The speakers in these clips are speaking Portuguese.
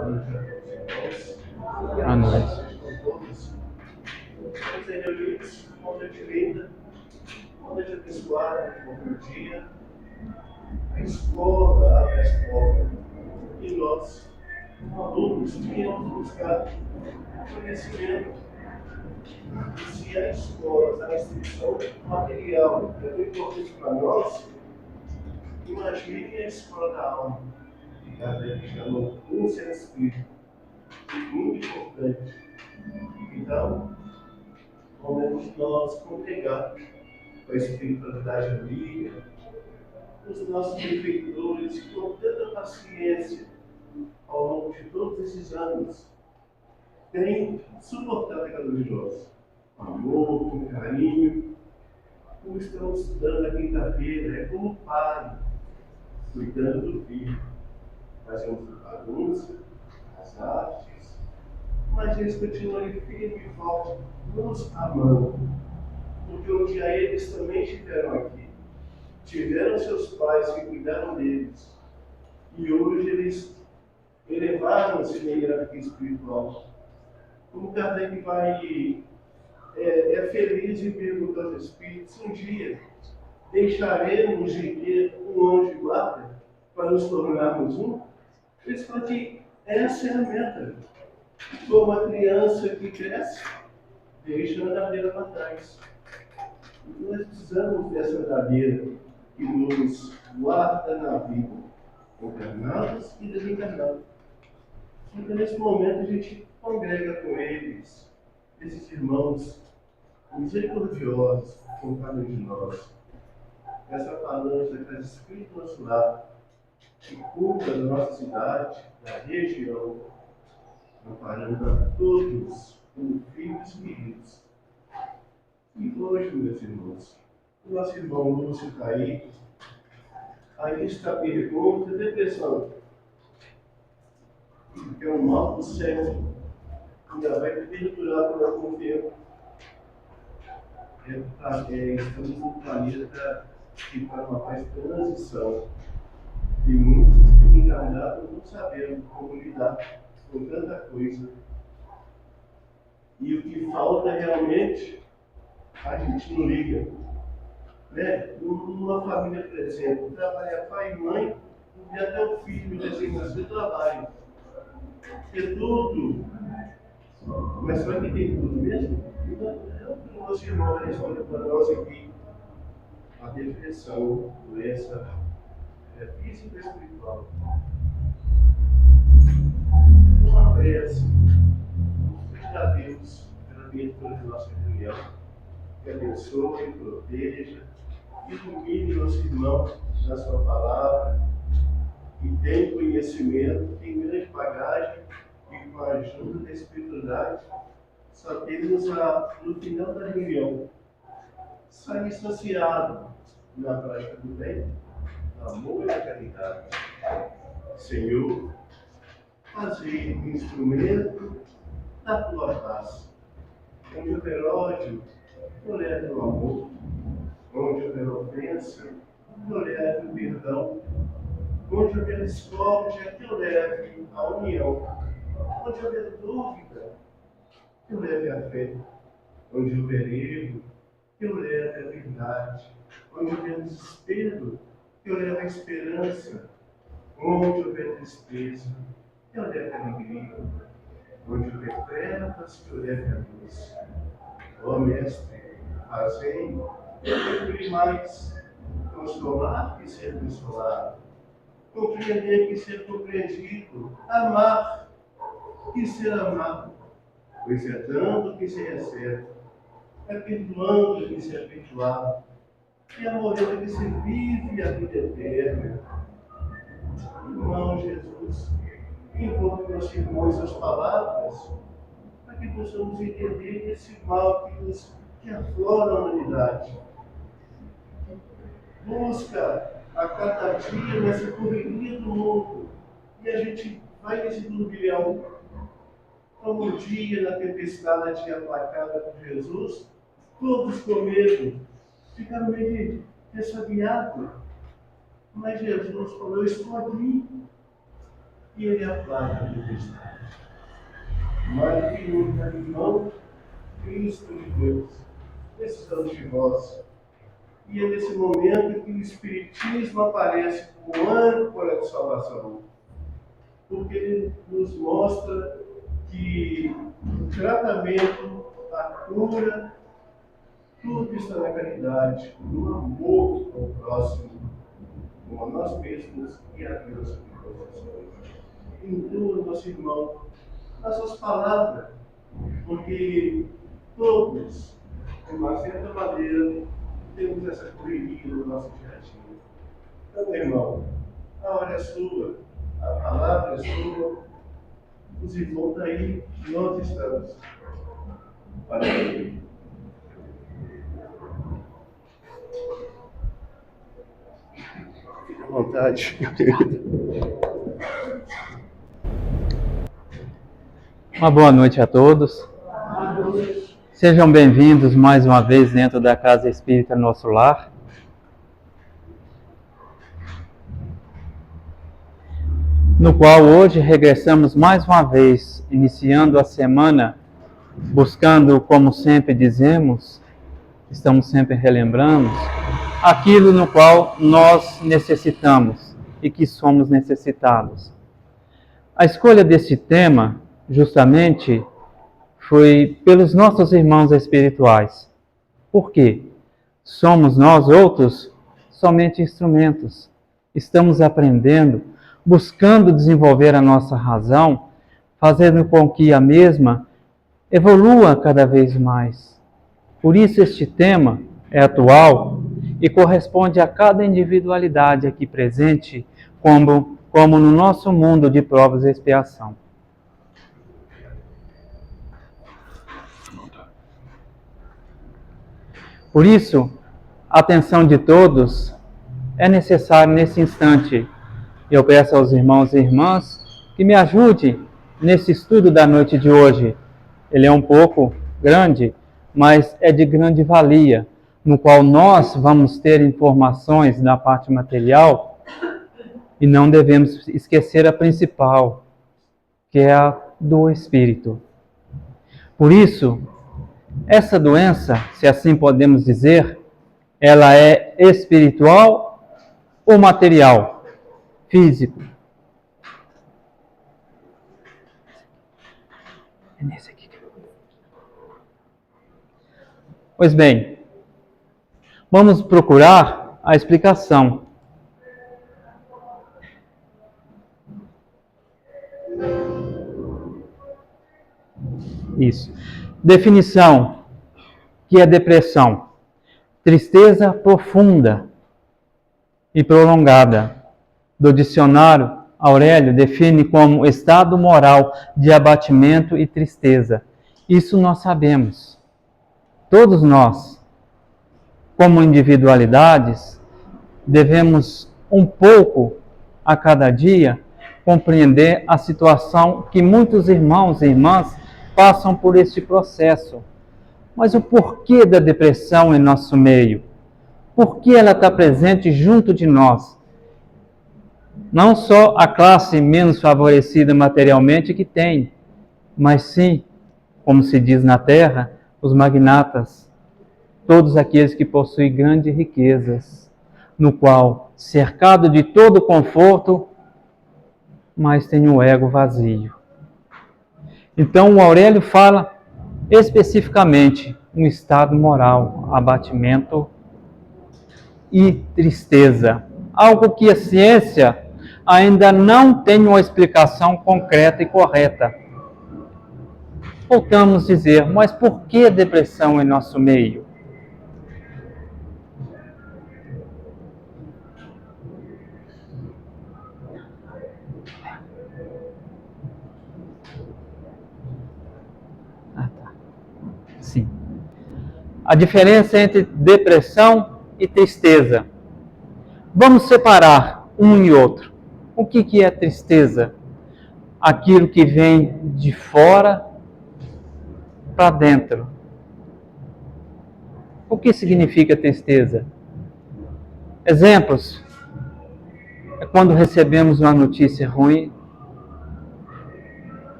À noite. Estamos reunidos de uma noite linda, uma noite abençoada, um bom dia. A escola abre as portas e nós, alunos, viemos buscar conhecimento. E se a escola, a instrução material é muito importante para nós, imagine a escola da alma, que a Bíblia chama um ser espírito, muito importante. Então, vamos nós congregar com a espiritualidade amiga, os nossos benfeitores, com tanta paciência, ao longo de todos esses anos, têm suportado a cada um de nós. Com amor, com carinho, como estamos dando a quinta-feira, é como pai, cuidando do filho. Fazemos a bagunça, as artes, mas eles continuam firme e forte, nos amando. Porque um dia eles também estiveram aqui. Tiveram seus pais que cuidaram deles. E hoje eles elevaram-se na hierarquia espiritual. Como Kardec vai, é feliz em perguntar aos espíritos, um dia deixaremos de ter um anjo de guarda para nos tornarmos um? Eles falam que essa é a meta. Como uma criança que cresce, deixa a andadeira para trás. Nós precisamos dessa andadeira que nos guarda na vida, encarnados e desencarnados. Então, nesse momento, a gente congrega com eles, esses irmãos misericordiosos com cada um de nós. Essa falange daquelas espíritos do nosso lar, que cuida da nossa cidade, da região, amparando a todos como filhos queridos. E hoje, meus irmãos, o nosso irmão Lúcio está aí está a pergunta, depressão, que é um mal do século, ainda vai perdurar por algum tempo. Estamos num planeta que está numa fase de transição. E muitos estão enganados, não sabendo como lidar com tanta coisa. E o que falta realmente, a gente não liga. Né? Numa família, por exemplo, trabalha pai e mãe, e até o filho recém-nascido trabalha. É tudo. Mas será que tem tudo mesmo? Então, o nosso irmão responde para nós aqui: a depressão, doença física e espiritual. Uma prece, pedir a Deus pela abertura da nossa reunião, que abençoe, proteja, ilumine nosso irmão na sua palavra, que tem conhecimento, tem grande bagagem, e com a ajuda da espiritualidade, só temos no final da reunião, sair saciado na prática do bem, do amor e da caridade. Senhor, fazei um instrumento da tua paz. Onde houver ódio, eu levo o amor. Onde houver ofensa, eu levo o perdão. Onde houver discórdia, eu leve a união. Onde houver dúvida, eu leve a fé. Onde houver erro, eu leve a verdade. Onde houver desespero, eu leve a esperança. Onde houver tristeza, eu leve a alegria. Onde houver trevas, eu leve a luz. Ó Mestre, fazei e mais consolar que ser consolado, compreender que ser compreendido, amar que ser amado, pois é dando que se recebe, é perdoando que se é perdoado, e é morrendo que se vive a vida eterna. Irmão Jesus, envolve meus irmãos as palavras, para que possamos entender esse mal que aflora a humanidade. Busca a cada dia nessa correria do mundo, e a gente vai nesse turbilhão. Como um dia na tempestade aplacada por Jesus, todos com medo, ficaram meio ressabiados. Mas Jesus falou: eu estou aqui. e ele aplaca a tempestade. Mais que nunca, irmão, Cristo de Deus, precisamos de vós. E é nesse momento que o Espiritismo aparece como âncora de salvação, porque ele nos mostra que o tratamento, a cura, tudo está na caridade, no amor ao próximo, com a nós mesmos e a Deus que professamos. Inclua nosso irmão nas suas palavras, porque todos, de uma certa maneira, temos essa correria no nosso dia a dia. Então, irmão, a hora é sua, a palavra é sua, os irmãos daí, nós estamos. Para ele. Fique à vontade. Uma boa noite a todos. Sejam bem-vindos mais uma vez dentro da Casa Espírita Nosso Lar. No qual hoje regressamos mais uma vez, iniciando a semana, buscando, como sempre dizemos, estamos sempre relembrando, aquilo no qual nós necessitamos e que somos necessitados. A escolha desse tema, justamente, foi pelos nossos irmãos espirituais. Por quê? Somos nós outros somente instrumentos. Estamos aprendendo, buscando desenvolver a nossa razão, fazendo com que a mesma evolua cada vez mais. Por isso este tema é atual e corresponde a cada individualidade aqui presente, como no nosso mundo de provas e expiação. Por isso, a atenção de todos é necessária nesse instante. Eu peço aos irmãos e irmãs que me ajudem nesse estudo da noite de hoje. Ele é um pouco grande, mas é de grande valia, no qual nós vamos ter informações da parte material e não devemos esquecer a principal, que é a do espírito. Por isso, essa doença, se assim podemos dizer, ela é espiritual ou material? Físico. É nesse aqui. Pois bem, vamos procurar a explicação. Isso. Definição, que é depressão. Tristeza profunda e prolongada. Do dicionário, Aurélio define como estado moral de abatimento e tristeza. Isso nós sabemos. Todos nós, como individualidades, devemos um pouco a cada dia compreender a situação que muitos irmãos e irmãs passam por este processo. Mas o porquê da depressão em nosso meio? Por que ela está presente junto de nós? Não só a classe menos favorecida materialmente que tem, mas sim, como se diz na terra, os magnatas, todos aqueles que possuem grandes riquezas, no qual, cercado de todo conforto, mas tem o ego vazio. Então o Aurélio fala especificamente um estado moral, abatimento e tristeza. Algo que a ciência ainda não tem uma explicação concreta e correta. Voltamos a dizer, mas por que depressão em nosso meio? Sim. A diferença entre depressão e tristeza. Vamos separar um e outro. O que é tristeza? Aquilo que vem de fora para dentro. O que significa tristeza? Exemplos. É quando recebemos uma notícia ruim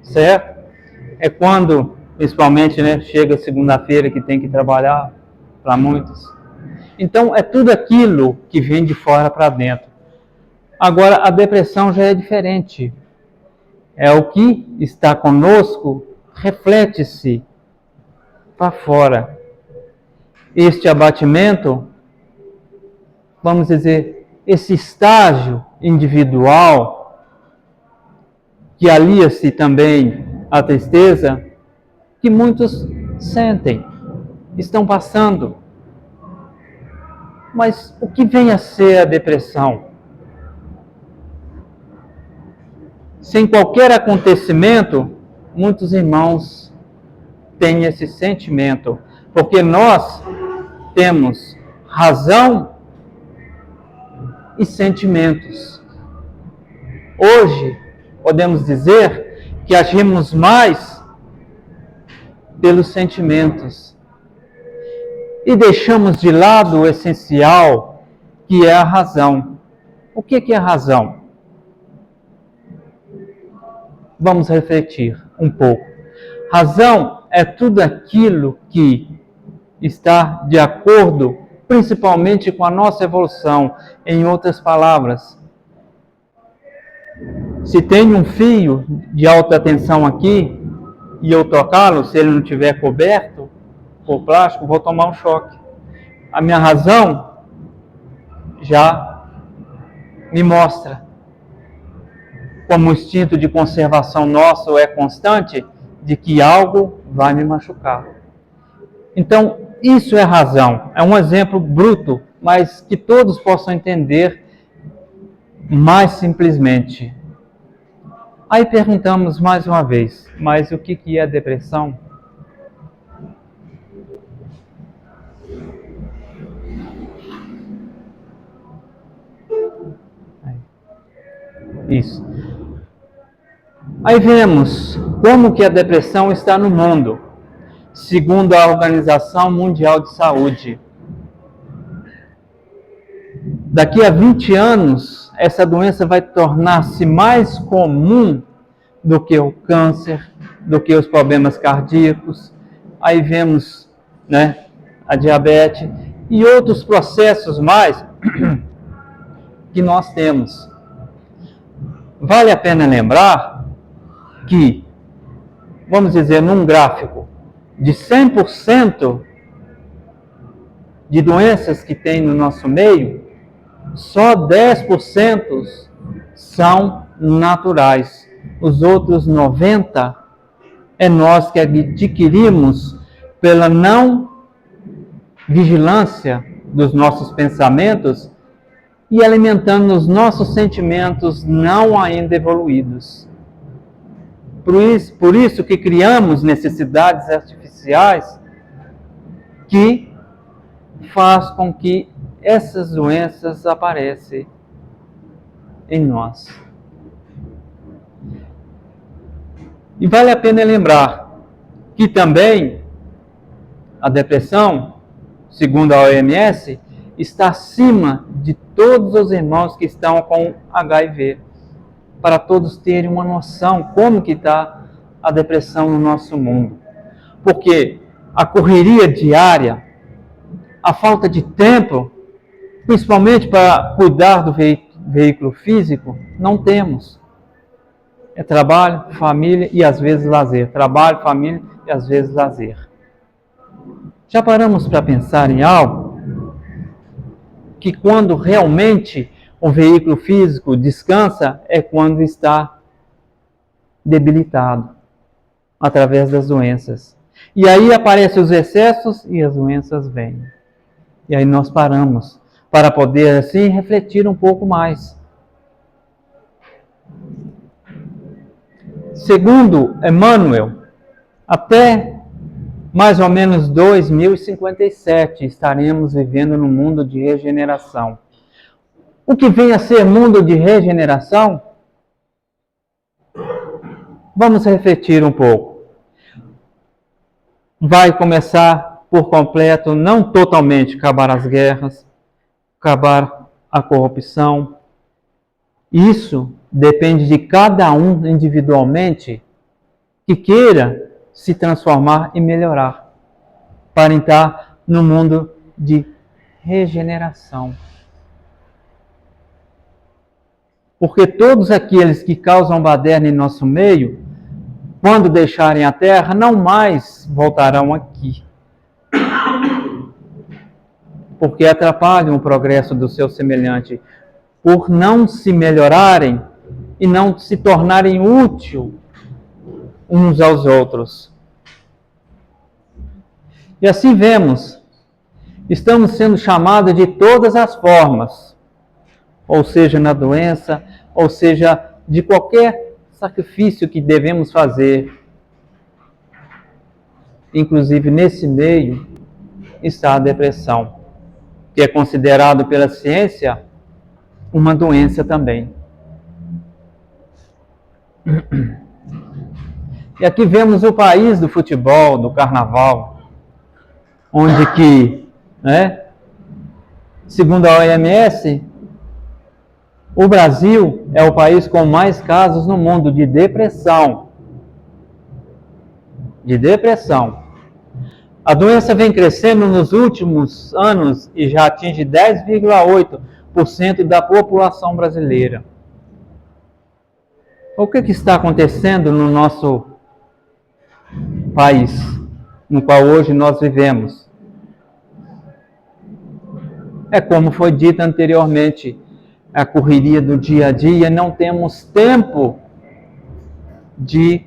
certo? É quando, principalmente, né, chega segunda-feira que tem que trabalhar para muitos. Então, é tudo aquilo que vem de fora para dentro. Agora, a depressão já é diferente. É o que está conosco, reflete-se para fora. Este abatimento, vamos dizer, esse estágio individual, que alia-se também à tristeza, que muitos sentem, estão passando. Mas o que vem a ser a depressão? Sem qualquer acontecimento, muitos irmãos têm esse sentimento, porque nós temos razão e sentimentos. Hoje, podemos dizer que agimos mais pelos sentimentos e deixamos de lado o essencial, que é a razão. O que é a razão? Vamos refletir um pouco. Razão é tudo aquilo que está de acordo, principalmente com a nossa evolução. Em outras palavras, se tem um fio de alta tensão aqui e eu tocá-lo, se ele não estiver coberto por plástico, vou tomar um choque. A minha razão já me mostra, como o instinto de conservação nosso é constante, de que algo vai me machucar. Então, isso é razão. É um exemplo bruto, mas que todos possam entender mais simplesmente. Aí perguntamos mais uma vez, mas o que é a depressão? Isso. Aí vemos como que a depressão está no mundo, segundo a Organização Mundial de Saúde. Daqui a 20 anos, essa doença vai tornar-se mais comum do que o câncer, do que os problemas cardíacos. Aí vemos, né, a diabetes e outros processos mais que nós temos. Vale a pena lembrar que, vamos dizer, num gráfico de 100% de doenças que tem no nosso meio, só 10% são naturais. Os outros 90% é nós que adquirimos pela não vigilância dos nossos pensamentos e alimentando os nossos sentimentos não ainda evoluídos. Por isso que criamos necessidades artificiais que faz com que essas doenças apareçam em nós. E vale a pena lembrar que também a depressão, segundo a OMS, está acima de todos os irmãos que estão com HIV, para todos terem uma noção como que está a depressão no nosso mundo. Porque a correria diária, a falta de tempo, principalmente para cuidar do veículo físico, não temos. É trabalho, família e às vezes lazer. Trabalho, família e às vezes lazer. Já paramos para pensar em algo? Que quando realmente o veículo físico descansa é quando está debilitado através das doenças. E aí aparecem os excessos e as doenças vêm. E aí nós paramos para poder assim refletir um pouco mais. Segundo Emmanuel, até mais ou menos 2057 estaremos vivendo no mundo de regeneração. O que vem a ser mundo de regeneração? Vamos refletir um pouco. Vai começar por completo, não totalmente, acabar as guerras, acabar a corrupção. Isso depende de cada um individualmente que queira se transformar e melhorar, para entrar no mundo de regeneração. Porque todos aqueles que causam baderna em nosso meio, quando deixarem a terra, não mais voltarão aqui. Porque atrapalham o progresso do seu semelhante, por não se melhorarem e não se tornarem úteis uns aos outros. E assim vemos, estamos sendo chamados de todas as formas, ou seja, na doença, ou seja, de qualquer sacrifício que devemos fazer. Inclusive, nesse meio está a depressão, que é considerado pela ciência uma doença também. E aqui vemos o país do futebol, do carnaval, onde que, segundo a OMS, o Brasil é o país com mais casos no mundo de depressão. De depressão. A doença vem crescendo nos últimos anos e já atinge 10,8% da população brasileira. O que está acontecendo no nosso país, no qual hoje nós vivemos? É como foi dito anteriormente, a correria do dia a dia, não temos tempo de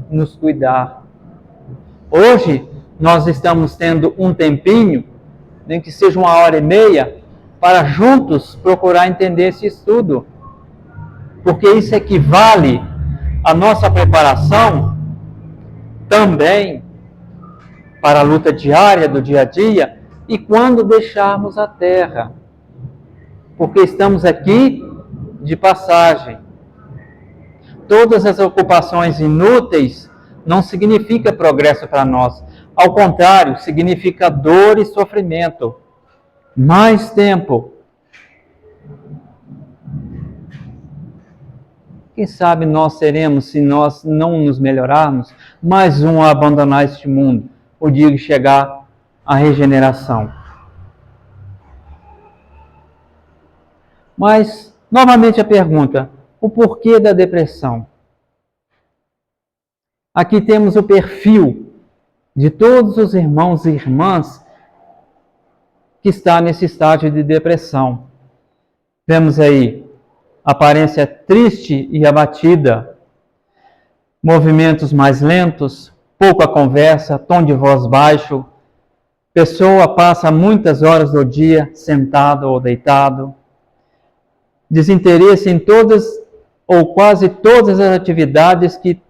nos cuidar. Hoje, nós estamos tendo um tempinho, nem que seja 1h30, para juntos procurar entender esse estudo. Porque isso equivale à nossa preparação também para a luta diária do dia a dia e quando deixarmos a Terra. Porque estamos aqui de passagem. Todas as ocupações inúteis não significa progresso para nós. Ao contrário, significa dor e sofrimento. Mais tempo. Quem sabe nós seremos, se nós não nos melhorarmos, mais um a abandonar este mundo, o dia que chegar a regeneração. Mas, novamente a pergunta, o porquê da depressão? Aqui temos o perfil de todos os irmãos e irmãs que está nesse estágio de depressão. Vemos aí aparência triste e abatida, movimentos mais lentos, pouca conversa, tom de voz baixo, pessoa passa muitas horas do dia sentado ou deitado, desinteresse em todas ou quase todas as atividades que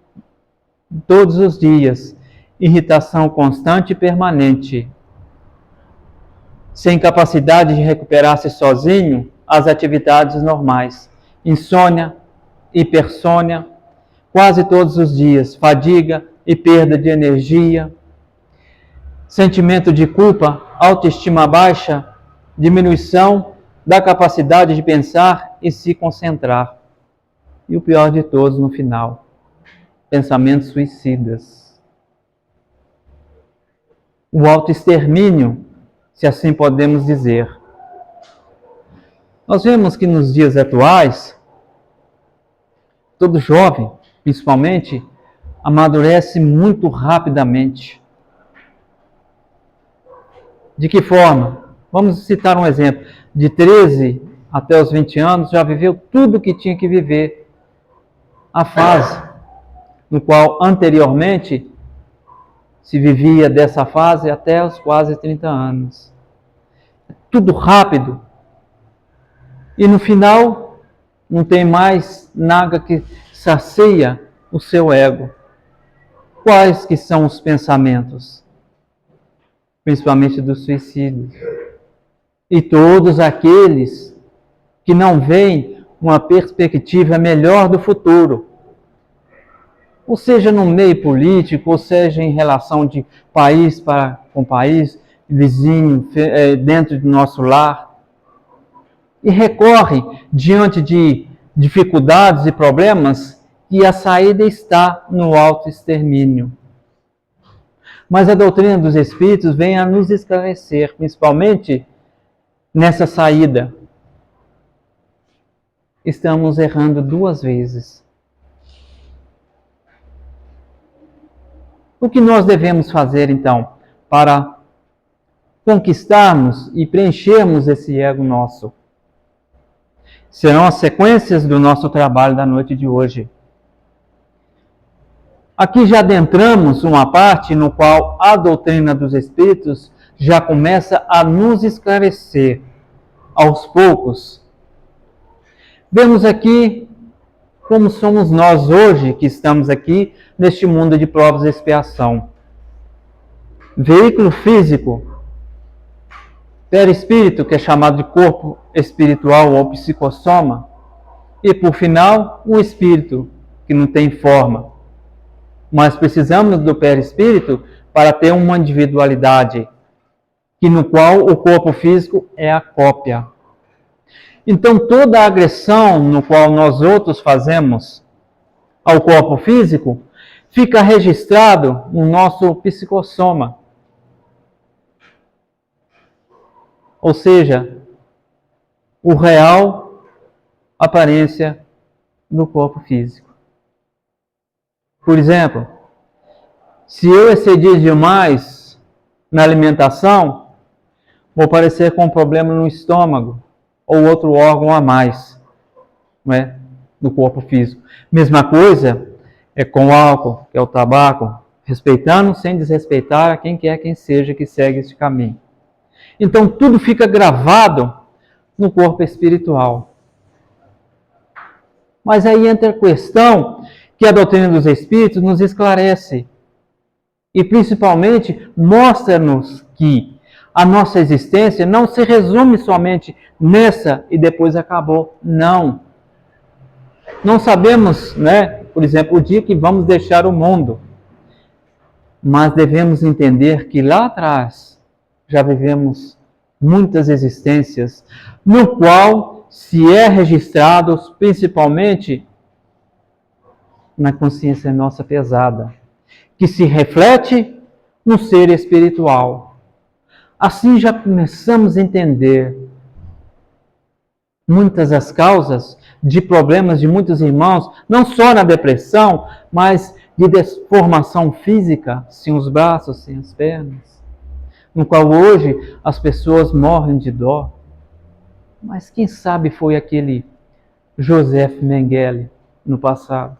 todos os dias, irritação constante e permanente, sem capacidade de recuperar-se sozinho às atividades normais, insônia, hipersônia, quase todos os dias, fadiga e perda de energia, sentimento de culpa, autoestima baixa, diminuição da capacidade de pensar e se concentrar. E o pior de todos no final, pensamentos suicidas. O autoextermínio, se assim podemos dizer. Nós vemos que nos dias atuais, todo jovem, principalmente, amadurece muito rapidamente. De que forma? Vamos citar um exemplo. De 13 até os 20 anos, já viveu tudo o que tinha que viver. A fase no qual anteriormente se vivia dessa fase até os quase 30 anos. Tudo rápido. E no final, não tem mais nada que sacia o seu ego. Quais que são os pensamentos? Principalmente do suicídio. E todos aqueles que não veem uma perspectiva melhor do futuro. Ou seja, no meio político, ou seja, em relação de país com país, vizinho, dentro do nosso lar. E recorre, diante de dificuldades e problemas, que a saída está no autoextermínio. Mas a doutrina dos Espíritos vem a nos esclarecer, principalmente nessa saída. Estamos errando 2 vezes. O que nós devemos fazer, então, para conquistarmos e preenchermos esse ego nosso? Serão as sequências do nosso trabalho da noite de hoje. Aqui já adentramos uma parte no qual a doutrina dos Espíritos já começa a nos esclarecer aos poucos. Vemos aqui como somos nós hoje que estamos aqui neste mundo de provas e expiação. Veículo físico, perispírito, que é chamado de corpo espiritual ou psicossoma, e por final, um espírito que não tem forma. Mas precisamos do perispírito para ter uma individualidade, no qual o corpo físico é a cópia. Então, toda a agressão no qual nós outros fazemos ao corpo físico fica registrado no nosso psicossoma. Ou seja, o real aparência do corpo físico. Por exemplo, se eu excedi demais na alimentação, vou parecer com um problema no estômago ou outro órgão a mais, não é? Do corpo físico. Mesma coisa é com o álcool, que é o tabaco, respeitando sem desrespeitar a quem quer quem seja que segue este caminho. Então tudo fica gravado no corpo espiritual. Mas aí entra a questão que a doutrina dos Espíritos nos esclarece. E principalmente mostra-nos que a nossa existência não se resume somente nessa e depois acabou. Não. Não sabemos, né, por exemplo, o dia que vamos deixar o mundo. Mas devemos entender que lá atrás já vivemos muitas existências, no qual se é registrado principalmente na consciência nossa pesada, que se reflete no ser espiritual. Assim já começamos a entender muitas das causas de problemas de muitos irmãos, não só na depressão, mas de deformação física, sem os braços, sem as pernas, no qual hoje as pessoas morrem de dó. Mas quem sabe foi aquele Joseph Mengele no passado.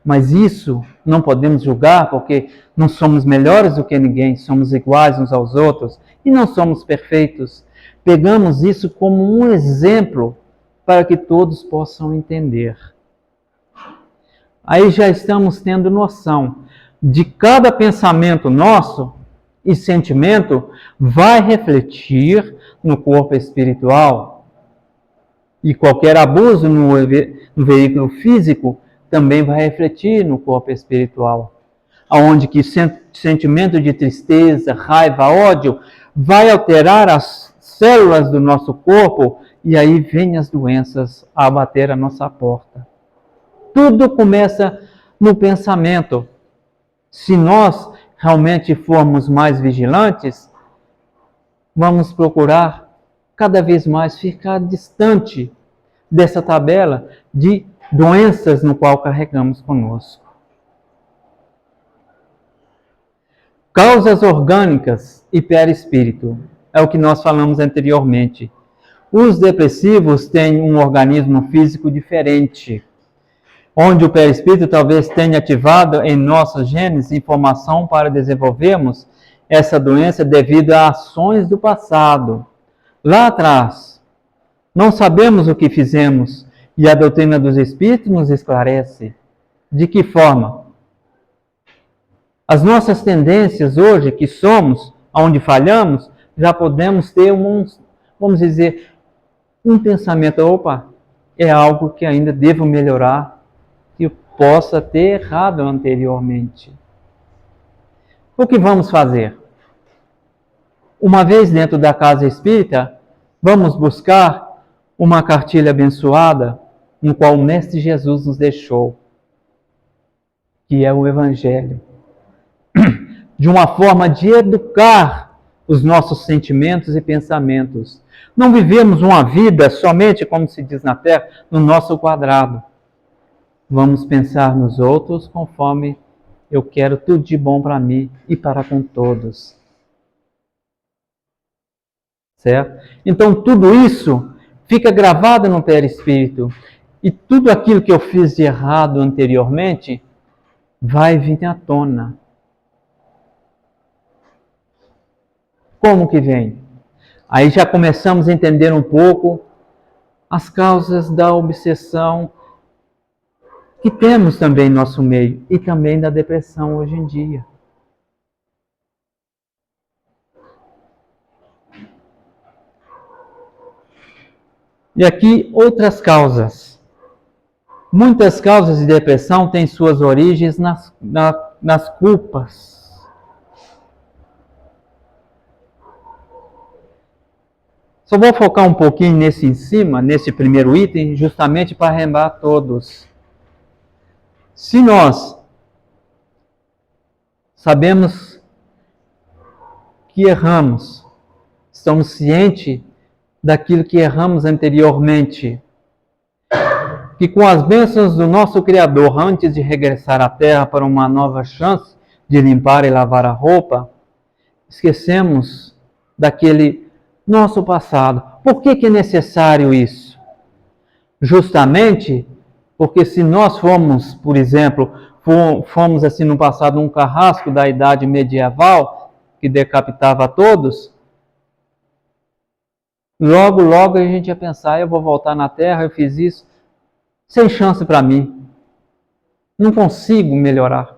Mas isso não podemos julgar, porque não somos melhores do que ninguém, somos iguais uns aos outros e não somos perfeitos. Pegamos isso como um exemplo para que todos possam entender. Aí já estamos tendo noção de cada pensamento nosso e sentimento vai refletir no corpo espiritual. E qualquer abuso no veículo físico também vai refletir no corpo espiritual, aonde que sentimento de tristeza, raiva, ódio vai alterar as células do nosso corpo e aí vem as doenças a bater a nossa porta. Tudo começa no pensamento. Se nós realmente formos mais vigilantes, vamos procurar cada vez mais ficar distante dessa tabela de doenças no qual carregamos conosco. Causas orgânicas e perispírito. É o que nós falamos anteriormente. Os depressivos têm um organismo físico diferente, onde o perispírito talvez tenha ativado em nossos genes informação para desenvolvermos essa doença devido a ações do passado. Lá atrás, não sabemos o que fizemos, e a doutrina dos Espíritos nos esclarece. De que forma? As nossas tendências hoje, que somos, onde falhamos, já podemos ter vamos dizer, um pensamento, opa, é algo que ainda devo melhorar, que eu possa ter errado anteriormente. O que vamos fazer? Uma vez dentro da casa espírita, vamos buscar uma cartilha abençoada no qual o Mestre Jesus nos deixou, que é o Evangelho, de uma forma de educar os nossos sentimentos e pensamentos. Não vivemos uma vida somente, como se diz na Terra, no nosso quadrado. Vamos pensar nos outros conforme eu quero tudo de bom para mim e para com todos. Certo? Então tudo isso fica gravado no perispírito. E tudo aquilo que eu fiz de errado anteriormente vai vir à tona. Como que vem? Aí já começamos a entender um pouco as causas da obsessão que temos também em nosso meio e também da depressão hoje em dia. E aqui outras causas. Muitas causas de depressão têm suas origens nas culpas. Só vou focar um pouquinho nesse primeiro item, justamente para lembrar todos. Se nós sabemos que erramos, estamos cientes daquilo que erramos anteriormente, que com as bênçãos do nosso Criador, antes de regressar à Terra para uma nova chance de limpar e lavar a roupa, esquecemos daquele nosso passado. Por que é necessário isso? Justamente porque se nós fomos, por exemplo, fomos assim no passado um carrasco da idade medieval, que decapitava a todos, logo a gente ia pensar, eu vou voltar na Terra, eu fiz isso, sem chance para mim. Não consigo melhorar.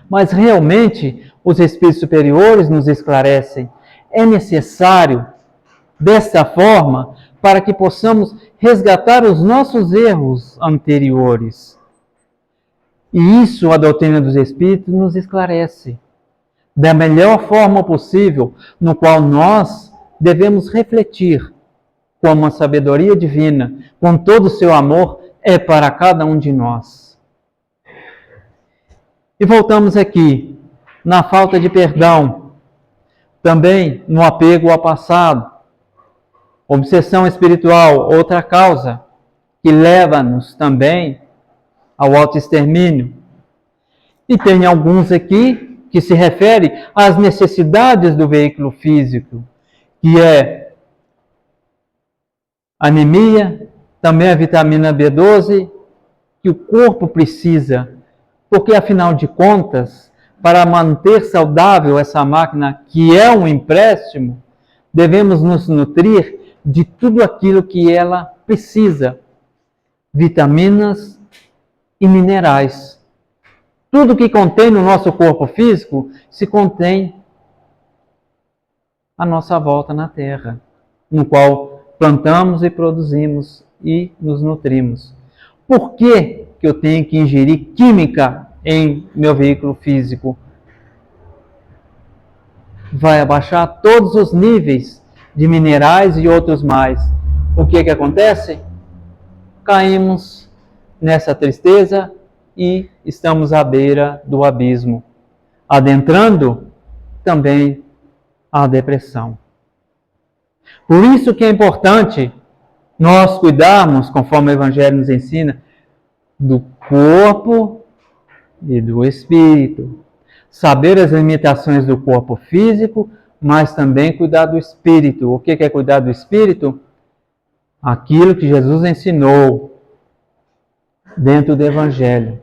Mas realmente os espíritos superiores nos esclarecem. É necessário, desta forma, para que possamos resgatar os nossos erros anteriores. E isso a doutrina dos Espíritos nos esclarece. Da melhor forma possível, no qual nós devemos refletir como a sabedoria divina, com todo o seu amor, é para cada um de nós. E voltamos aqui, na falta de perdão, também no apego ao passado, obsessão espiritual, outra causa, que leva-nos também ao autoextermínio. E tem alguns aqui que se referem às necessidades do veículo físico, que é anemia, também a vitamina B12, que o corpo precisa, porque afinal de contas, para manter saudável essa máquina, que é um empréstimo, devemos nos nutrir de tudo aquilo que ela precisa, vitaminas e minerais. Tudo que contém no nosso corpo físico se contém à nossa volta na Terra, no qual plantamos e produzimos e nos nutrimos. Por que eu tenho que ingerir química em meu veículo físico? Vai abaixar todos os níveis de minerais e outros mais. O que acontece? Caímos nessa tristeza e estamos à beira do abismo, adentrando também a depressão. Por isso que é importante nós cuidarmos, conforme o Evangelho nos ensina, do corpo e do espírito. Saber as limitações do corpo físico, mas também cuidar do espírito. O que é cuidar do espírito? Aquilo que Jesus ensinou dentro do Evangelho.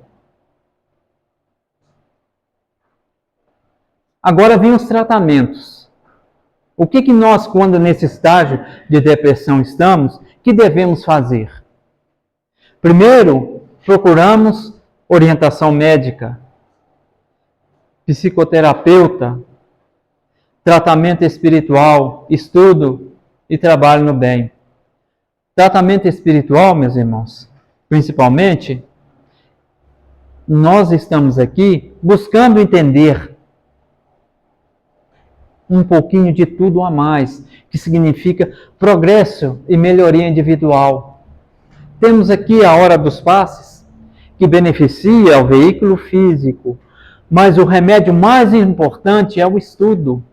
Agora vem os tratamentos. O que nós, quando nesse estágio de depressão estamos, que devemos fazer? Primeiro, procuramos orientação médica, psicoterapeuta, tratamento espiritual, estudo e trabalho no bem. Tratamento espiritual, meus irmãos, principalmente, nós estamos aqui buscando entender um pouquinho de tudo a mais, que significa progresso e melhoria individual. Temos aqui a hora dos passes, que beneficia o veículo físico, mas o remédio mais importante é o estudo.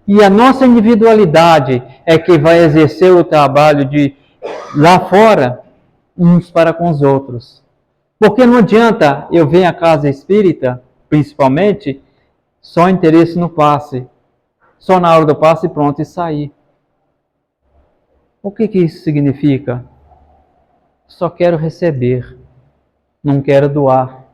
E a nossa individualidade é que vai exercer o trabalho de lá fora, uns para com os outros. Porque não adianta eu vir à casa espírita, principalmente, só interesse no passe. Só na hora do passe e pronto, e sair. O que isso significa? Só quero receber, não quero doar.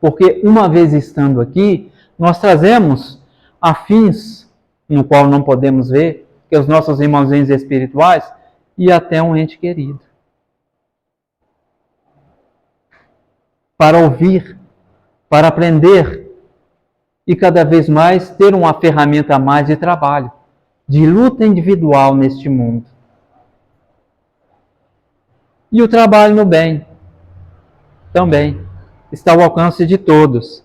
Porque uma vez estando aqui, nós trazemos afins, no qual não podemos ver, que os nossos irmãozinhos espirituais, e até um ente querido. Para ouvir, para aprender, e cada vez mais ter uma ferramenta a mais de trabalho, de luta individual neste mundo. E o trabalho no bem, também, está ao alcance de todos.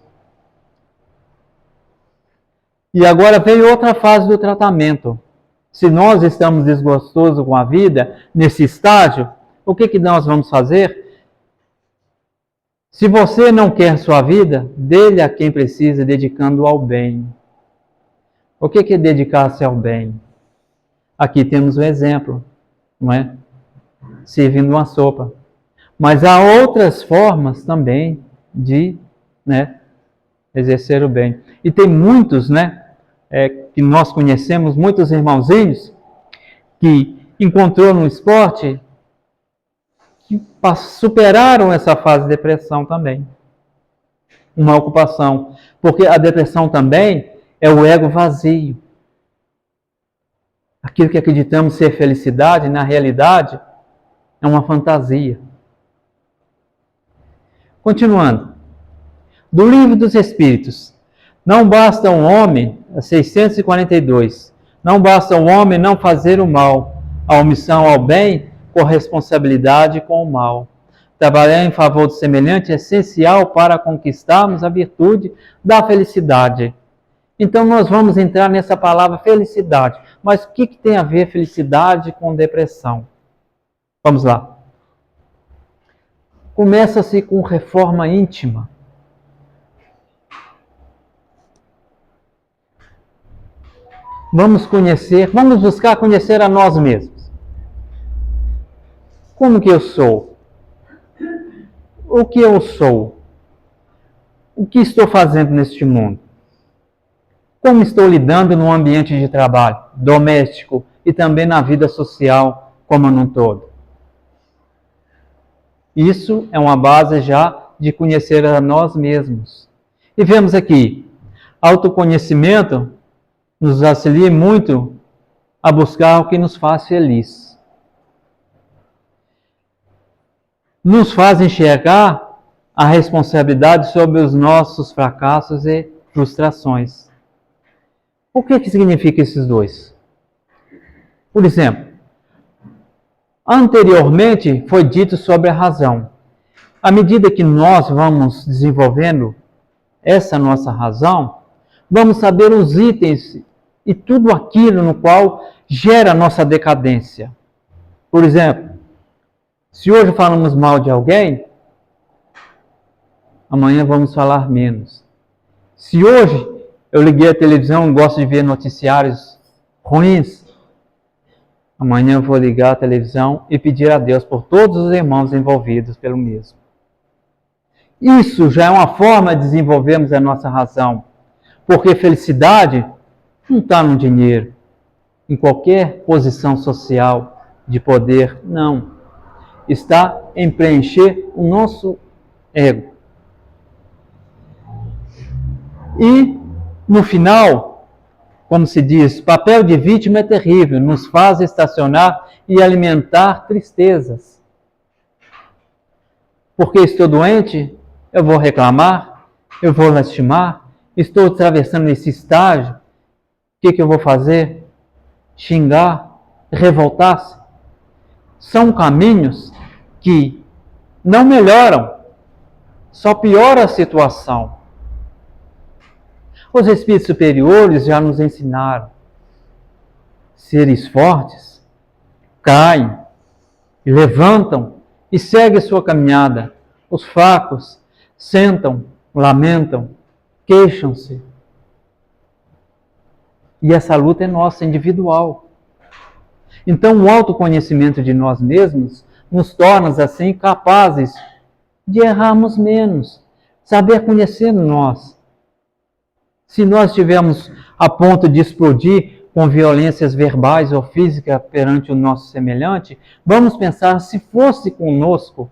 E agora vem outra fase do tratamento. Se nós estamos desgostosos com a vida, nesse estágio, o que nós vamos fazer? Se você não quer sua vida, dê-lhe a quem precisa, dedicando ao bem. O que é dedicar-se ao bem? Aqui temos um exemplo, não é? Servindo uma sopa. Mas há outras formas também de, exercer o bem. E tem muitos, que nós conhecemos, muitos irmãozinhos, que encontrou no esporte, que superaram essa fase de depressão também. Uma ocupação. Porque a depressão também é o ego vazio. Aquilo que acreditamos ser felicidade, na realidade, é uma fantasia. Continuando. Do Livro dos Espíritos. Não basta um homem, 642, não basta um homem não fazer o mal, a omissão ao bem, corresponsabilidade com o mal. Trabalhar em favor do semelhante é essencial para conquistarmos a virtude da felicidade. Então nós vamos entrar nessa palavra felicidade. Mas o que tem a ver felicidade com depressão? Vamos lá. Começa-se com reforma íntima. Vamos buscar conhecer a nós mesmos. Como que eu sou? O que eu sou? O que estou fazendo neste mundo? Como estou lidando no ambiente de trabalho, doméstico e também na vida social como um todo? Isso é uma base já de conhecer a nós mesmos. E vemos aqui, autoconhecimento nos auxilia muito a buscar o que nos faz feliz. Nos faz enxergar a responsabilidade sobre os nossos fracassos e frustrações. O que significa esses dois? Por exemplo, anteriormente foi dito sobre a razão. À medida que nós vamos desenvolvendo essa nossa razão, vamos saber os itens e tudo aquilo no qual gera a nossa decadência. Por exemplo, se hoje falamos mal de alguém, amanhã vamos falar menos. Se hoje eu liguei a televisão e gosto de ver noticiários ruins, amanhã eu vou ligar a televisão e pedir a Deus por todos os irmãos envolvidos pelo mesmo. Isso já é uma forma de desenvolvermos a nossa razão. Porque felicidade não está no dinheiro, em qualquer posição social de poder, não. Está em preencher o nosso ego. E, no final, como se diz, papel de vítima é terrível, nos faz estacionar e alimentar tristezas. Porque estou doente, eu vou reclamar, eu vou lastimar, estou atravessando esse estágio, o que eu vou fazer? Xingar, revoltar-se? São caminhos que não melhoram, só piora a situação. Os espíritos superiores já nos ensinaram. Seres fortes caem, e levantam e seguem sua caminhada. Os fracos sentam, lamentam, queixam-se. E essa luta é nossa, individual. Então, o autoconhecimento de nós mesmos nos torna, assim, capazes de errarmos menos, saber conhecer nós. Se nós estivermos a ponto de explodir com violências verbais ou físicas perante o nosso semelhante, vamos pensar, se fosse conosco,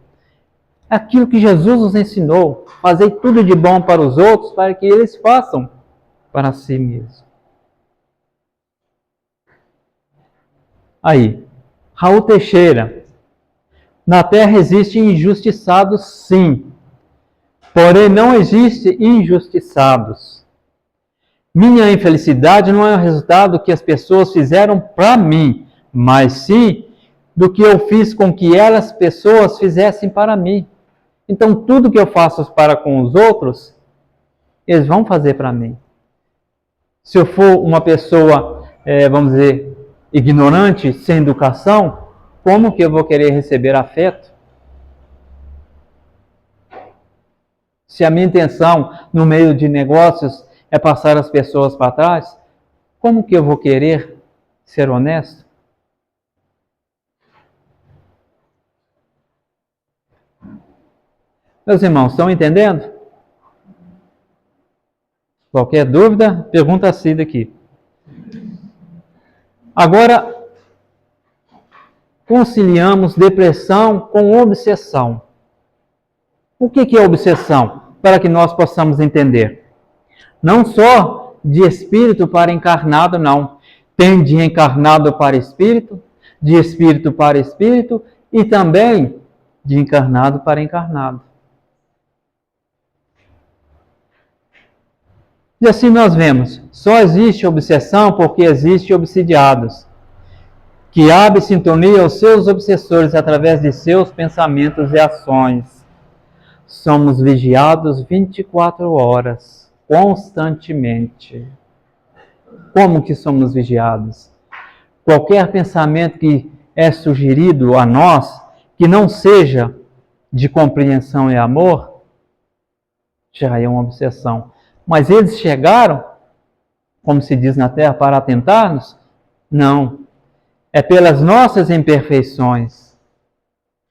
aquilo que Jesus nos ensinou, fazer tudo de bom para os outros, para que eles façam para si mesmos. Aí, Raul Teixeira. Na terra existem injustiçados, sim. Porém, não existem injustiçados. Minha infelicidade não é o resultado que as pessoas fizeram para mim, mas sim do que eu fiz com que elas, pessoas, fizessem para mim. Então, tudo que eu faço para com os outros, eles vão fazer para mim. Se eu for uma pessoa, vamos dizer, ignorante, sem educação, como que eu vou querer receber afeto? Se a minha intenção no meio de negócios é passar as pessoas para trás, como que eu vou querer ser honesto? Meus irmãos, estão entendendo? Qualquer dúvida, pergunta a Cida aqui. Agora, conciliamos depressão com obsessão. O que é obsessão? Para que nós possamos entender. Não só de espírito para encarnado, não. Tem de encarnado para espírito, de espírito para espírito e também de encarnado para encarnado. E assim nós vemos, só existe obsessão porque existe obsidiados, que abre sintonia aos seus obsessores através de seus pensamentos e ações. Somos vigiados 24 horas, constantemente. Como que somos vigiados? Qualquer pensamento que é sugerido a nós, que não seja de compreensão e amor, já é uma obsessão. Mas eles chegaram, como se diz na Terra, para atentar-nos? Não. É pelas nossas imperfeições.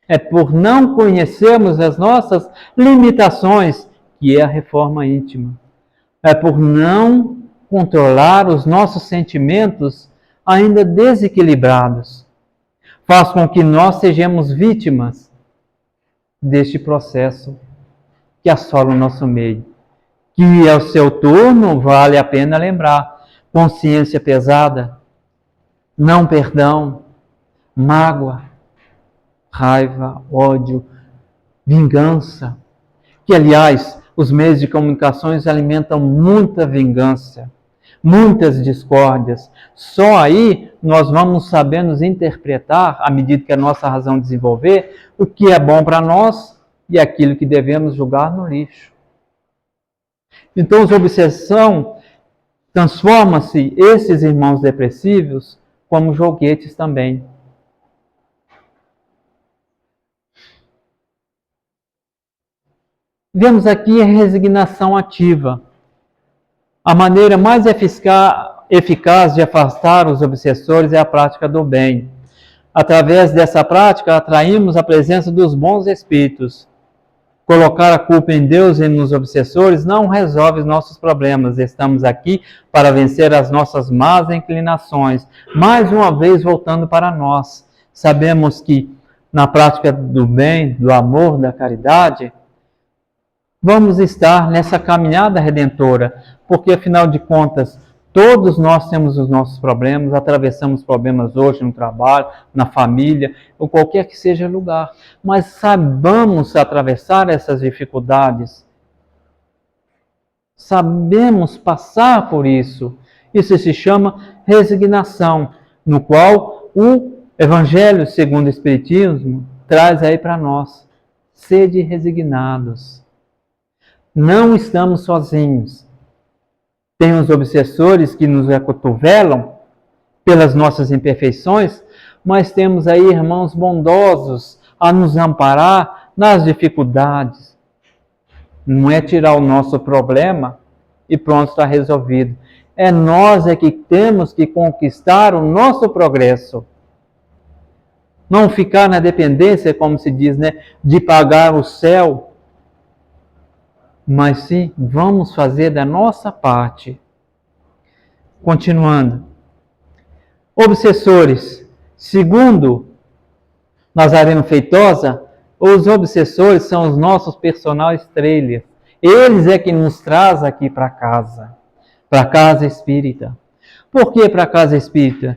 É por não conhecermos as nossas limitações, que é a reforma íntima. É por não controlar os nossos sentimentos ainda desequilibrados. Faz com que nós sejamos vítimas deste processo que assola o nosso meio. Que ao seu turno vale a pena lembrar: consciência pesada, não perdão, mágoa, raiva, ódio, vingança. Que, aliás, os meios de comunicações alimentam muita vingança, muitas discórdias. Só aí nós vamos saber nos interpretar, à medida que a nossa razão desenvolver, o que é bom para nós e aquilo que devemos jogar no lixo. Então, a obsessão transforma-se, esses irmãos depressivos, como joguetes também. Vemos aqui a resignação ativa. A maneira mais eficaz de afastar os obsessores é a prática do bem. Através dessa prática, atraímos a presença dos bons espíritos. Colocar a culpa em Deus e nos obsessores não resolve os nossos problemas. Estamos aqui para vencer as nossas más inclinações. Mais uma vez, voltando para nós. Sabemos que na prática do bem, do amor, da caridade, vamos estar nessa caminhada redentora. Porque, afinal de contas, todos nós temos os nossos problemas, atravessamos problemas hoje no trabalho, na família, ou qualquer que seja lugar. Mas saibamos atravessar essas dificuldades. Sabemos passar por isso. Isso se chama resignação, no qual o Evangelho segundo o Espiritismo traz aí para nós. Sede resignados. Não estamos sozinhos. Tem os obsessores que nos acotovelam pelas nossas imperfeições, mas temos aí irmãos bondosos a nos amparar nas dificuldades. Não é tirar o nosso problema e pronto, está resolvido. É nós que temos que conquistar o nosso progresso. Não ficar na dependência, como se diz, né, de pagar o céu, mas sim, vamos fazer da nossa parte. Continuando. Obsessores. Segundo Nazareno Feitosa, os obsessores são os nossos personagens trailers. Eles é que nos traz aqui para a casa espírita. Por que para a casa espírita?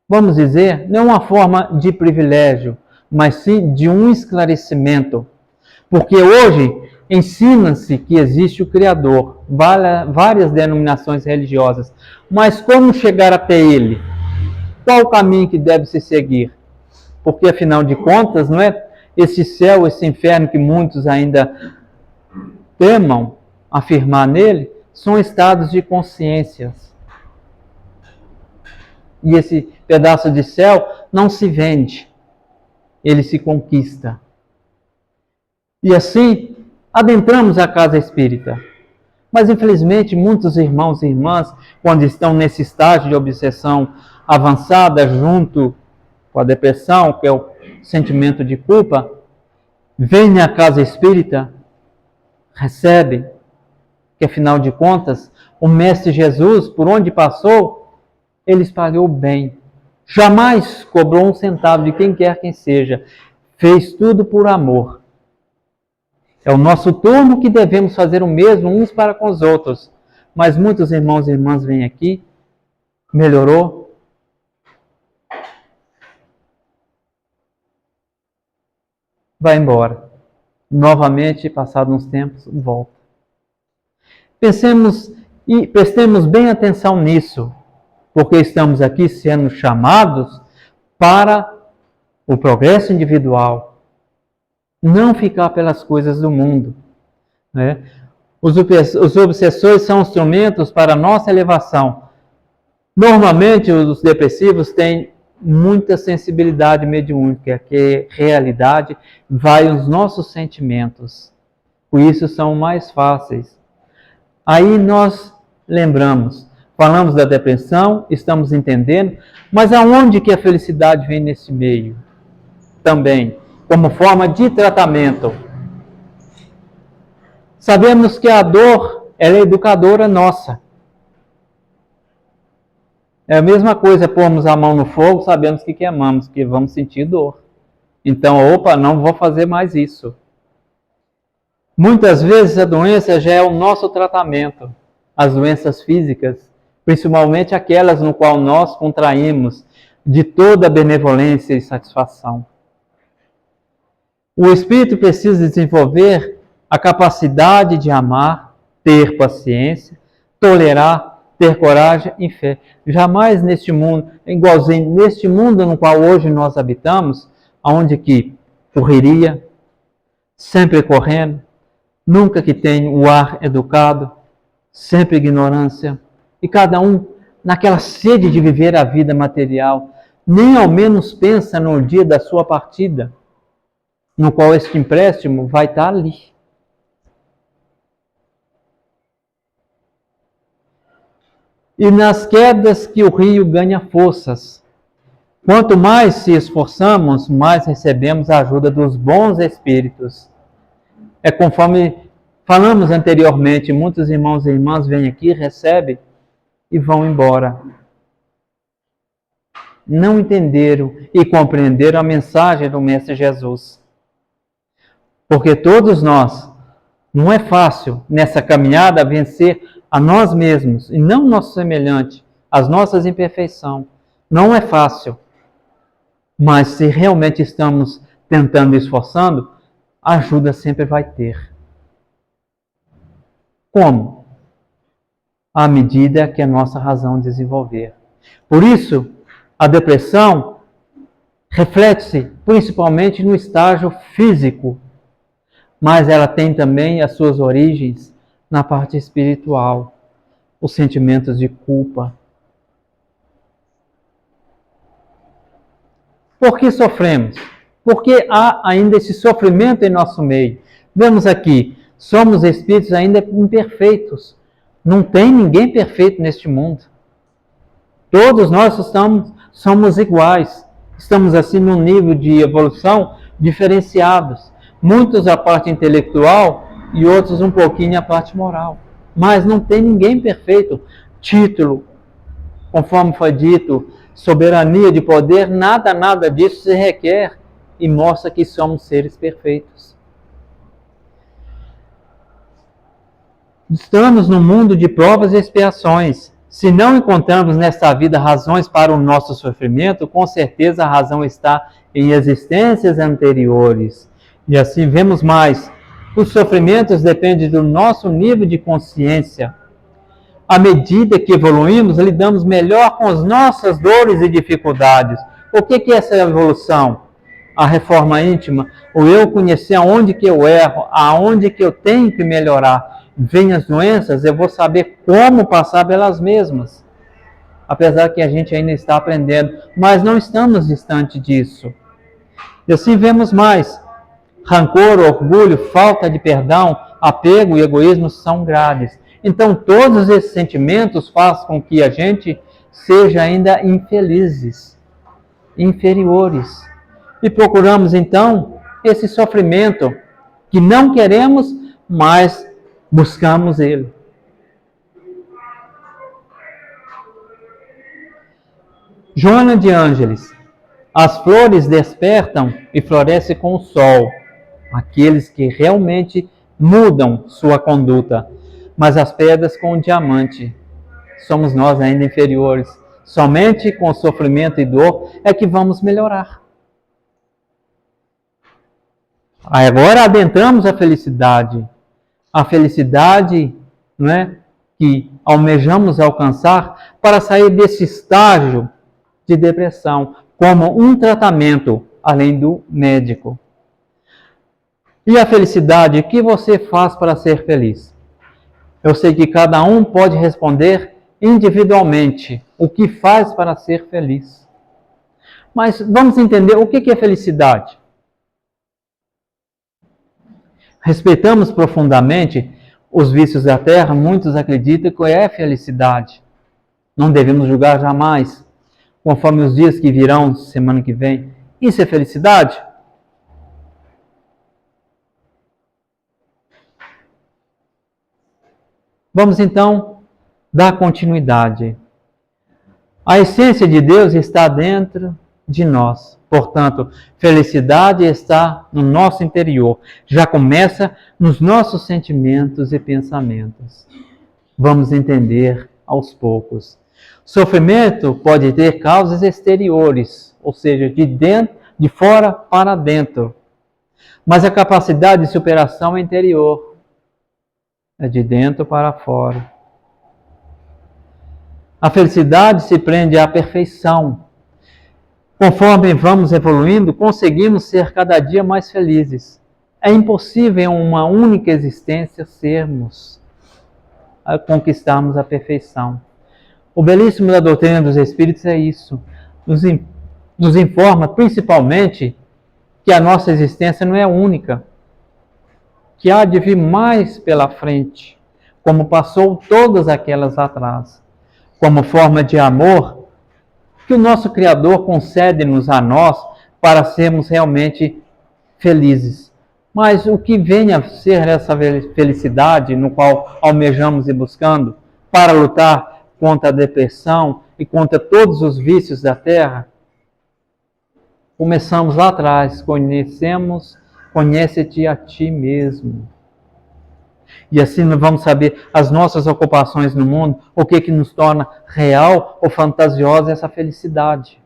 Vamos dizer, não uma forma de privilégio, mas sim de um esclarecimento. Porque hoje ensina-se que existe o Criador, várias denominações religiosas, mas como chegar até Ele? Qual o caminho que deve se seguir? Porque afinal de contas, não é esse céu, esse inferno que muitos ainda temam afirmar nele, são estados de consciências. E esse pedaço de céu não se vende, ele se conquista. E assim, adentramos a casa espírita. Mas infelizmente, muitos irmãos e irmãs, quando estão nesse estágio de obsessão avançada, junto com a depressão, que é o sentimento de culpa, vêm à casa espírita, recebem, que afinal de contas, o Mestre Jesus, por onde passou, ele espalhou o bem. Jamais cobrou um centavo de quem quer que seja. Fez tudo por amor. É o nosso turno que devemos fazer o mesmo uns para com os outros. Mas muitos irmãos e irmãs vêm aqui, melhorou, vai embora. Novamente, passados uns tempos, volta. Pensemos e prestemos bem atenção nisso, porque estamos aqui sendo chamados para o progresso individual, não ficar pelas coisas do mundo, né? Os obsessores são instrumentos para a nossa elevação. Normalmente, os depressivos têm muita sensibilidade mediúnica, que realidade vai os nossos sentimentos. Por isso são mais fáceis. Aí nós lembramos, falamos da depressão, estamos entendendo, mas aonde que a felicidade vem nesse meio? Também, como forma de tratamento. Sabemos que a dor, ela é educadora nossa. É a mesma coisa pormos a mão no fogo, sabemos que queimamos, que vamos sentir dor. Então, opa, não vou fazer mais isso. Muitas vezes a doença já é o nosso tratamento. As doenças físicas, principalmente aquelas no qual nós contraímos de toda benevolência e satisfação. O espírito precisa desenvolver a capacidade de amar, ter paciência, tolerar, ter coragem e fé. Jamais neste mundo, igualzinho neste mundo no qual hoje nós habitamos, onde que correria, sempre correndo, nunca que tem o ar educado, sempre ignorância, e cada um naquela sede de viver a vida material, nem ao menos pensa no dia da sua partida, no qual este empréstimo vai estar ali. E nas quedas que o rio ganha forças. Quanto mais se esforçamos, mais recebemos a ajuda dos bons espíritos. É conforme falamos anteriormente, muitos irmãos e irmãs vêm aqui, recebem e vão embora. Não entenderam e compreenderam a mensagem do Mestre Jesus. Porque todos nós, não é fácil nessa caminhada vencer a nós mesmos e não nosso semelhante, as nossas imperfeições. Não é fácil. Mas se realmente estamos tentando e esforçando, a ajuda sempre vai ter. Como? À medida que a nossa razão desenvolver. Por isso, a depressão reflete-se principalmente no estágio físico, mas ela tem também as suas origens na parte espiritual, os sentimentos de culpa. Por que sofremos? Porque há ainda esse sofrimento em nosso meio. Vemos aqui, somos espíritos ainda imperfeitos. Não tem ninguém perfeito neste mundo. Todos nós somos iguais. Estamos assim num nível de evolução diferenciados. Muitos a parte intelectual e outros um pouquinho a parte moral. Mas não tem ninguém perfeito. Título, conforme foi dito, soberania de poder, nada disso se requer e mostra que somos seres perfeitos. Estamos num mundo de provas e expiações. Se não encontramos nesta vida razões para o nosso sofrimento, com certeza a razão está em existências anteriores. E assim vemos mais. Os sofrimentos dependem do nosso nível de consciência. À medida que evoluímos, lidamos melhor com as nossas dores e dificuldades. O que é essa evolução? A reforma íntima, o eu conhecer aonde que eu erro, aonde que eu tenho que melhorar. Vêm as doenças, eu vou saber como passar pelas mesmas. Apesar que a gente ainda está aprendendo, mas não estamos distante disso. E assim vemos mais. Rancor, orgulho, falta de perdão, apego e egoísmo são graves. Então, todos esses sentimentos fazem com que a gente seja ainda infelizes, inferiores. E procuramos, então, esse sofrimento que não queremos, mas buscamos ele. Joana de Ângeles. As flores despertam e florescem com o sol, aqueles que realmente mudam sua conduta, mas as pedras com o diamante. Somos nós ainda inferiores. Somente com sofrimento e dor é que vamos melhorar. Agora adentramos a felicidade. A felicidade, não é, que almejamos alcançar para sair desse estágio de depressão, como um tratamento, além do médico. E a felicidade, o que você faz para ser feliz? Eu sei que cada um pode responder individualmente o que faz para ser feliz. Mas vamos entender o que é felicidade. Respeitamos profundamente os vícios da terra, muitos acreditam que é felicidade. Não devemos julgar jamais, conforme os dias que virão, semana que vem. Isso é felicidade? Vamos então dar continuidade. A essência de Deus está dentro de nós. Portanto, felicidade está no nosso interior. Já começa nos nossos sentimentos e pensamentos. Vamos entender aos poucos. Sofrimento pode ter causas exteriores, ou seja, de fora para dentro. Mas a capacidade de superação é interior. É de dentro para fora. A felicidade se prende à perfeição. Conforme vamos evoluindo, conseguimos ser cada dia mais felizes. É impossível em uma única existência conquistarmos a perfeição. O belíssimo da doutrina dos Espíritos é isso. Nos informa principalmente que a nossa existência não é única, que há de vir mais pela frente, como passou todas aquelas atrás, como forma de amor que o nosso Criador concede-nos a nós para sermos realmente felizes. Mas o que vem a ser essa felicidade no qual almejamos e buscando para lutar contra a depressão e contra todos os vícios da terra? Começamos lá atrás, conhece-te a ti mesmo. E assim nós vamos saber as nossas ocupações no mundo, o que nos torna real ou fantasiosa essa felicidade.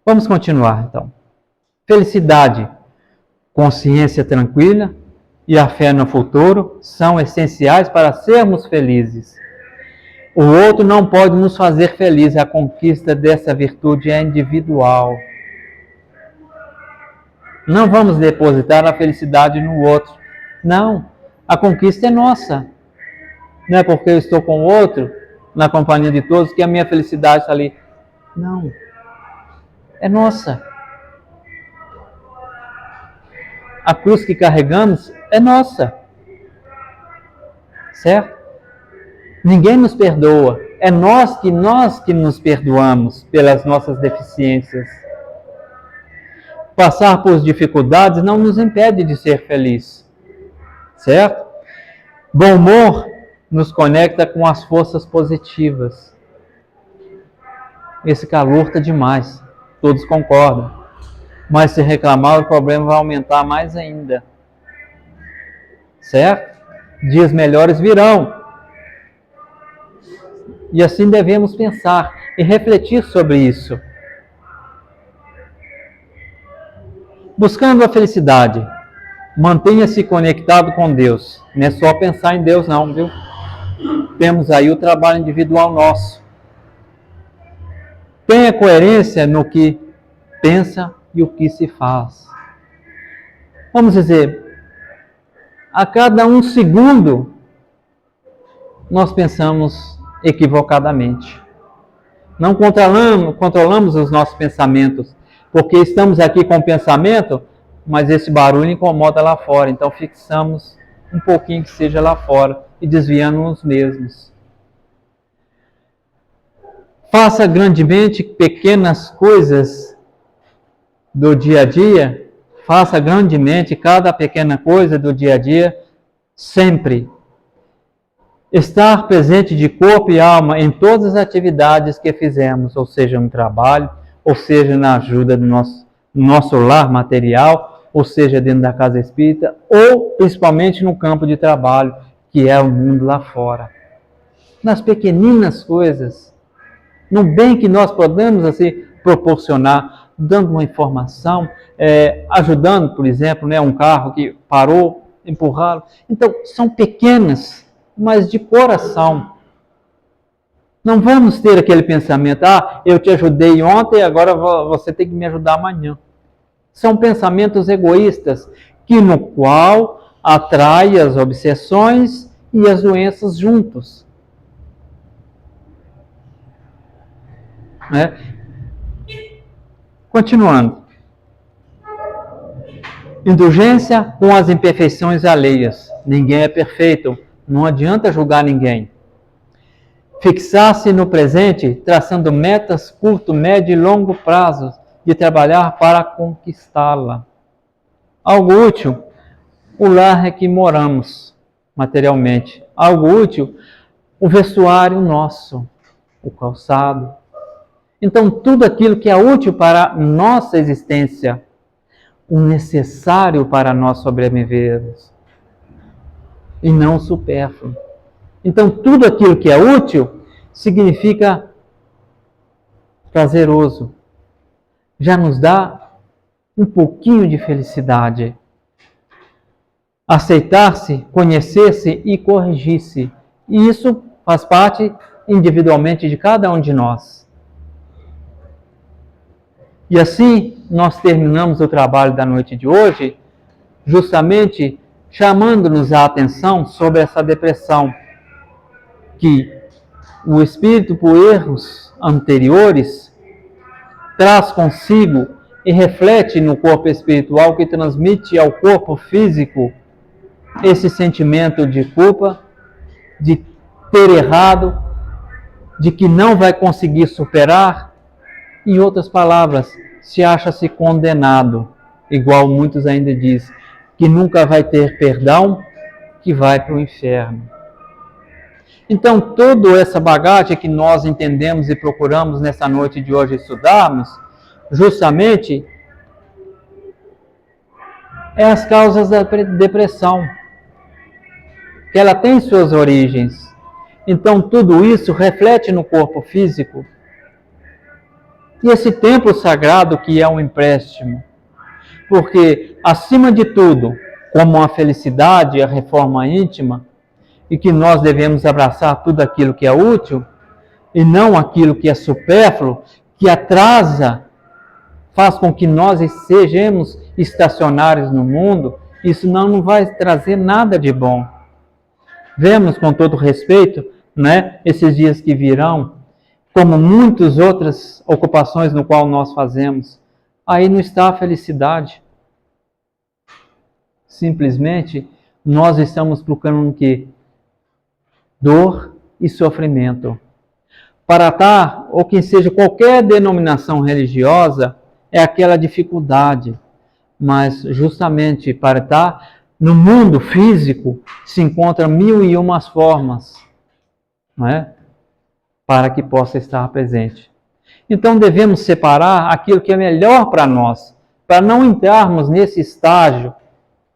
Vamos continuar então. Felicidade, consciência tranquila e a fé no futuro são essenciais para sermos felizes. O outro não pode nos fazer felizes, a conquista dessa virtude é individual. Não vamos depositar a felicidade no outro. Não, a conquista é nossa. Não é porque eu estou com o outro, na companhia de todos, que a minha felicidade está ali. Não, é nossa. A cruz que carregamos é nossa. Certo? Ninguém nos perdoa. É nós que nos perdoamos pelas nossas deficiências. Passar por dificuldades não nos impede de ser feliz. Certo? Bom humor nos conecta com as forças positivas. Esse calor está demais. Todos concordam. Mas se reclamar, o problema vai aumentar mais ainda. Certo? Dias melhores virão. E assim devemos pensar e refletir sobre isso. Buscando a felicidade, mantenha-se conectado com Deus. Não é só pensar em Deus não, viu? Temos aí o trabalho individual nosso. Tenha coerência no que pensa e o que se faz. Vamos dizer, a cada um segundo, nós pensamos equivocadamente. Não controlamos os nossos pensamentos, porque estamos aqui com o pensamento, mas esse barulho incomoda lá fora, então fixamos um pouquinho que seja lá fora e desviamos os mesmos. Faça grandemente pequenas coisas do dia a dia, faça grandemente cada pequena coisa do dia a dia, sempre. Estar presente de corpo e alma em todas as atividades que fizemos, ou seja, no trabalho, ou seja, na ajuda do nosso lar material, ou seja, dentro da casa espírita, ou principalmente no campo de trabalho, que é o mundo lá fora. Nas pequeninas coisas, no bem que nós podemos assim proporcionar, dando uma informação, ajudando, por exemplo, um carro que parou, empurraram. Então, são pequenas, mas de coração. Não vamos ter aquele pensamento, eu te ajudei ontem, agora você tem que me ajudar amanhã. São pensamentos egoístas, que no qual atrai as obsessões e as doenças juntos. Continuando. Indulgência com as imperfeições alheias. Ninguém é perfeito, não adianta julgar ninguém. Fixar-se no presente, traçando metas curto, médio e longo prazo, de trabalhar para conquistá-la. Algo útil, o lar é que moramos materialmente. Algo útil, o vestuário nosso, o calçado. Então, tudo aquilo que é útil para nossa existência, o necessário para nós sobrevivermos, e não supérfluo. Então, tudo aquilo que é útil significa prazeroso. Já nos dá um pouquinho de felicidade. Aceitar-se, conhecer-se e corrigir-se. E isso faz parte individualmente de cada um de nós. E assim, nós terminamos o trabalho da noite de hoje, justamente chamando-nos a atenção sobre essa depressão, que o espírito, por erros anteriores, traz consigo e reflete no corpo espiritual, que transmite ao corpo físico esse sentimento de culpa, de ter errado, de que não vai conseguir superar. Em outras palavras, se acha-se condenado, igual muitos ainda dizem, que nunca vai ter perdão, que vai para o inferno. Então, toda essa bagagem que nós entendemos e procuramos nessa noite de hoje estudarmos, justamente é as causas da depressão, que ela tem suas origens. Então, tudo isso reflete no corpo físico. E esse templo sagrado que é um empréstimo, porque, acima de tudo, como a felicidade e a reforma íntima, e que nós devemos abraçar tudo aquilo que é útil, e não aquilo que é supérfluo, que atrasa, faz com que nós sejamos estacionários no mundo, isso não vai trazer nada de bom. Vemos, com todo respeito, esses dias que virão, como muitas outras ocupações no qual nós fazemos, aí não está a felicidade. Simplesmente, nós estamos procurando o quê? Dor e sofrimento. Para estar, ou que seja qualquer denominação religiosa, é aquela dificuldade. Mas justamente para estar no mundo físico, se encontra 1001 formas, não é? Para que possa estar presente. Então devemos separar aquilo que é melhor para nós, para não entrarmos nesse estágio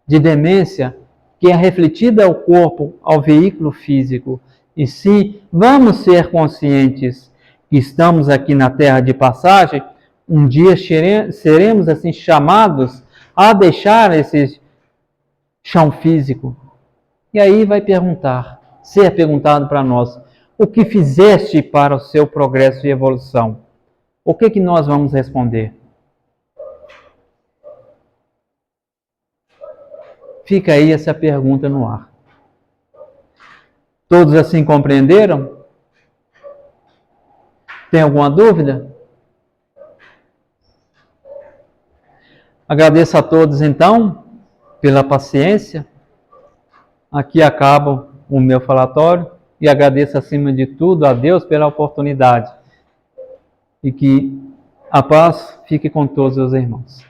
de demência que é refletida ao corpo, ao veículo físico. E sim, vamos ser conscientes que estamos aqui na terra de passagem, um dia seremos assim chamados a deixar esse chão físico. E aí vai ser perguntado para nós, o que fizeste para o seu progresso e evolução? O que nós vamos responder? Fica aí essa pergunta no ar. Todos assim compreenderam? Tem alguma dúvida? Agradeço a todos então pela paciência. Aqui acaba o meu falatório e agradeço acima de tudo a Deus pela oportunidade. E que a paz fique com todos os irmãos.